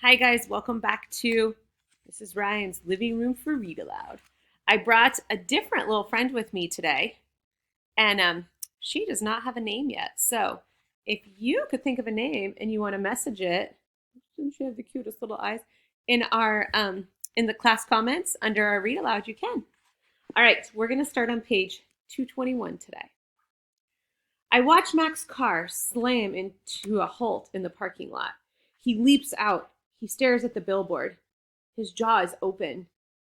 Hi guys, welcome back to this is Ryan's Living Room for Read Aloud. I brought a different little friend with me today, and she does not have a name yet. So if you could think of a name and you want to message it, doesn't she have the cutest little eyes? In our in the class comments under our read aloud, you can. All right, we're gonna start on page 221 today. I watch Mac's car slam into a halt in the parking lot. He leaps out. He stares at the billboard. His jaw is open.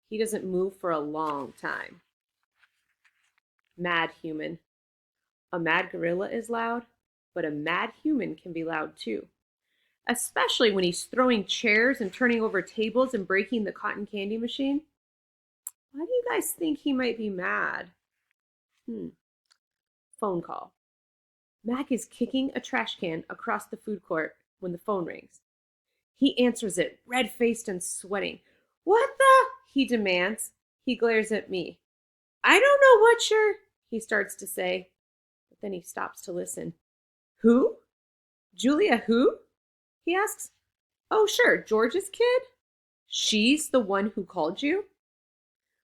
He doesn't move for a long time. Mad human. A mad gorilla is loud, but a mad human can be loud too. Especially when he's throwing chairs and turning over tables and breaking the cotton candy machine. Why do you guys think he might be mad? Phone call. Mac is kicking a trash can across the food court when the phone rings. He answers it, red-faced and sweating. What the? He demands. He glares at me. I don't know what you're, he starts to say, but then he stops to listen. Who? Julia who? He asks. Oh, sure, George's kid? She's the one who called you?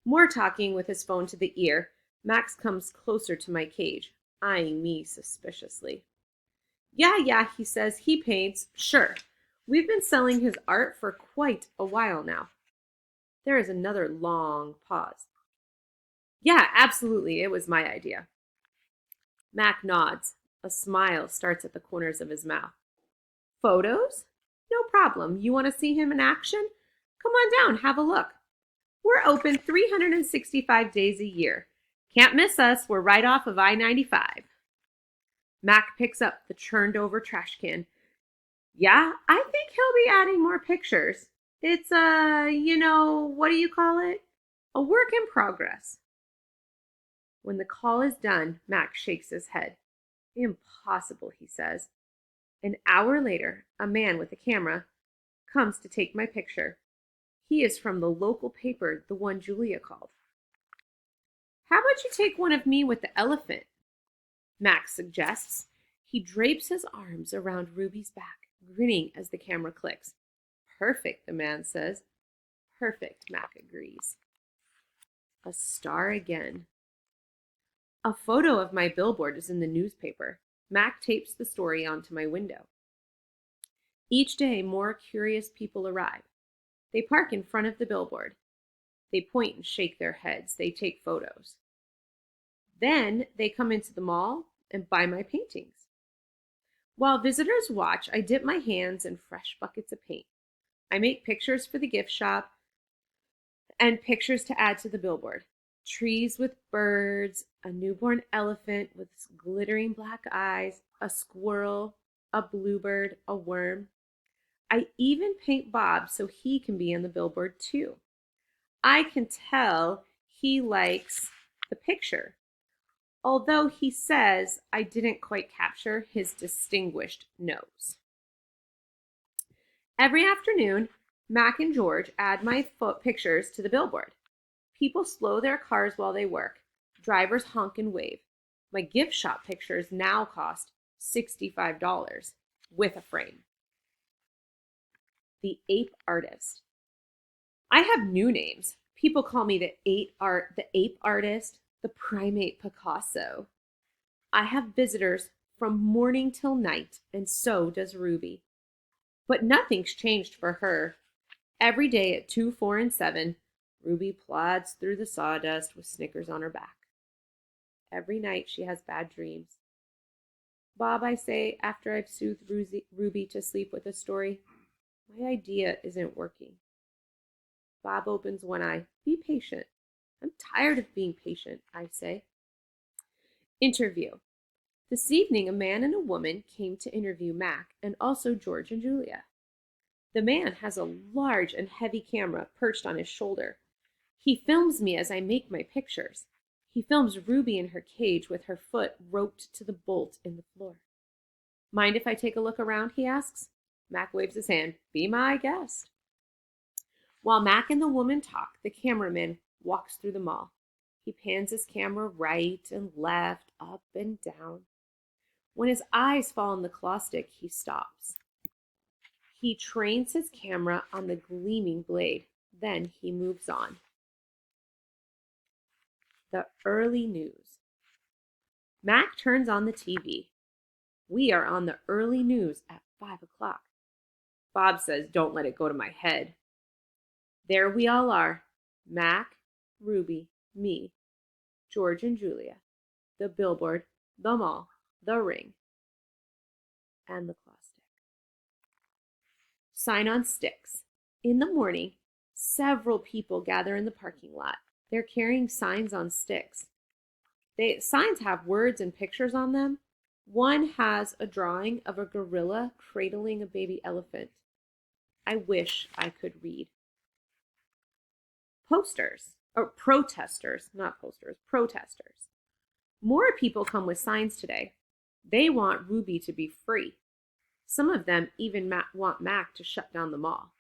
More talking with his phone to the ear. Max comes closer to my cage, eyeing me suspiciously. Yeah, he says. He paints. Sure. We've been selling his art for quite a while now. There is another long pause. Yeah, absolutely. It was my idea. Mac nods. A smile starts at the corners of his mouth. Photos? No problem. You want to see him in action? Come on down, have a look. We're open 365 days a year. Can't miss us. We're right off of I-95. Mac picks up the churned over trash can. Yeah, I think he'll be adding more pictures. It's what do you call it? A work in progress. When the call is done, Mac shakes his head. Impossible, he says. An hour later, a man with a camera comes to take my picture. He is from the local paper, the one Julia called. How about you take one of me with the elephant? Max suggests. He drapes his arms around Ruby's back, grinning as the camera clicks. Perfect, the man says. Perfect, Mac agrees. A star again. A photo of my billboard is in the newspaper. Mac tapes the story onto my window. Each day, more curious people arrive. They park in front of the billboard. They point and shake their heads. They take photos. Then they come into the mall and buy my paintings. While visitors watch, I dip my hands in fresh buckets of paint. I make pictures for the gift shop and pictures to add to the billboard. Trees with birds, a newborn elephant with glittering black eyes, a squirrel, a bluebird, a worm. I even paint Bob so he can be in the billboard too. I can tell he likes the picture, although he says I didn't quite capture his distinguished nose. Every afternoon, Mac and George add my pictures to the billboard. People slow their cars while they work. Drivers honk and wave. My gift shop pictures now cost $65 with a frame. The Ape Artist. I have new names. People call me the ape artist, the primate Picasso. I have visitors from morning till night, and so does Ruby. But nothing's changed for her. Every day at 2, 4, and 7, Ruby plods through the sawdust with Snickers on her back. Every night she has bad dreams. Bob, I say, after I've soothed Ruby to sleep with a story, my idea isn't working. Bob opens one eye. Be patient. I'm tired of being patient, I say. Interview. This evening, a man and a woman came to interview Mac and also George and Julia. The man has a large and heavy camera perched on his shoulder. He films me as I make my pictures. He films Ruby in her cage with her foot roped to the bolt in the floor. Mind if I take a look around, he asks. Mac waves his hand. Be my guest. While Mac and the woman talk, the cameraman walks through the mall. He pans his camera right and left, up and down. When his eyes fall on the claw stick, he stops. He trains his camera on the gleaming blade. Then he moves on. The early news. Mac turns on the TV. We are on the early news at 5 o'clock. Bob says, "Don't let it go to my head." There we all are. Mac, Ruby, me, George and Julia, the billboard, the mall, the ring, and the claw stick. Sign on sticks. In the morning, several people gather in the parking lot. They're carrying signs on sticks. Signs have words and pictures on them. One has a drawing of a gorilla cradling a baby elephant. I wish I could read. Protesters, not posters, protesters. More people come with signs today. They want Ruby to be free. Some of them even want Mac to shut down the mall.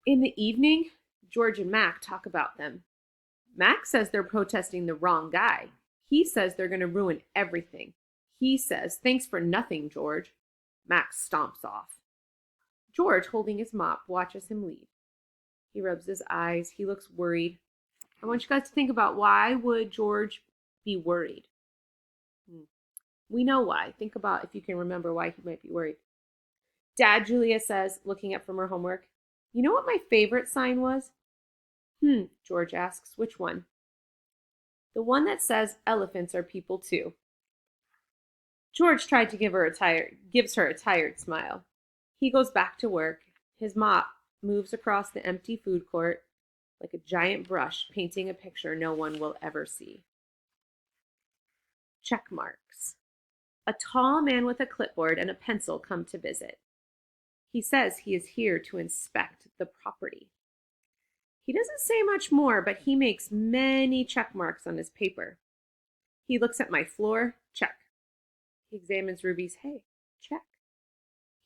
In the evening, George and Mac talk about them. Mac says they're protesting the wrong guy. He says they're going to ruin everything. He says, "Thanks for nothing, George." Mac stomps off. George, holding his mop, watches him leave. He rubs his eyes. He looks worried. I want you guys to think about, why would George be worried? We know why. Think about if you can remember why he might be worried. Dad, Julia says, looking up from her homework, "You know what my favorite sign was?" George asks, "Which one?" "The one that says elephants are people too." George tried to gives her a tired smile. He goes back to work. His mop moves across the empty food court like a giant brush, painting a picture no one will ever see. Check marks. A tall man with a clipboard and a pencil come to visit. He says he is here to inspect the property. He doesn't say much more, but he makes many check marks on his paper. He looks at my floor, check. He examines Ruby's hay, check.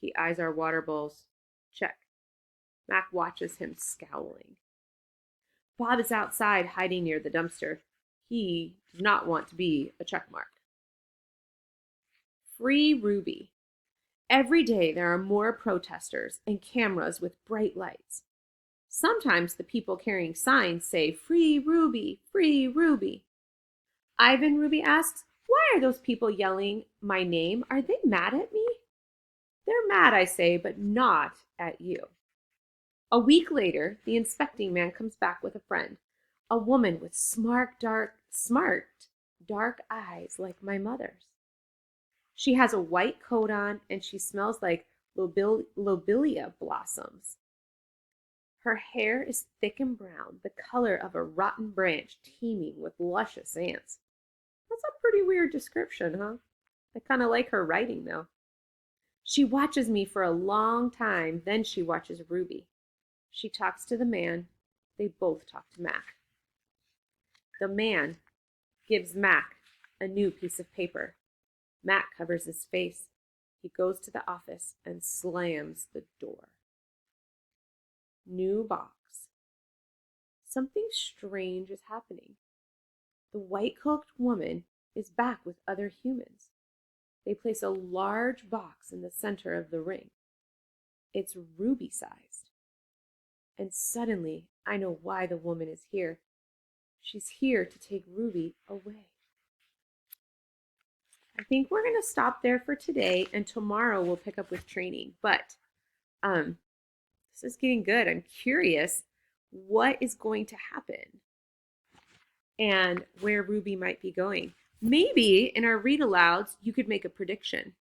He eyes our water bowls, check. Mac watches him scowling. Bob is outside hiding near the dumpster. He does not want to be a check mark. Free Ruby. Every day there are more protesters and cameras with bright lights. Sometimes the people carrying signs say, "Free Ruby, free Ruby." Ivan, Ruby asks, "Why are those people yelling my name? Are they mad at me?" "They're mad," I say, "but not at you." A week later, the inspecting man comes back with a friend, a woman with smart, dark eyes like my mother's. She has a white coat on and she smells like lobelia blossoms. Her hair is thick and brown, the color of a rotten branch teeming with luscious ants. That's a pretty weird description, huh? I kind of like her writing, though. She watches me for a long time, then she watches Ruby. She talks to the man. They both talk to Mac. The man gives Mac a new piece of paper. Mac covers his face. He goes to the office and slams the door. New box. Something strange is happening. The white-cloaked woman is back with other humans. They place a large box in the center of the ring. It's ruby-sized. And suddenly, I know why the woman is here. She's here to take Ruby away. I think we're going to stop there for today, and tomorrow we'll pick up with training. But this is getting good. I'm curious what is going to happen and where Ruby might be going. Maybe in our read alouds, you could make a prediction.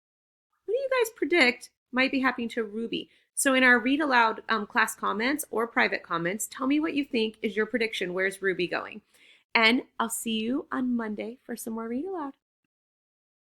What do you guys predict might be happening to Ruby? So in our read aloud class comments or private comments, tell me what you think is your prediction. Where's Ruby going? And I'll see you on Monday for some more read aloud.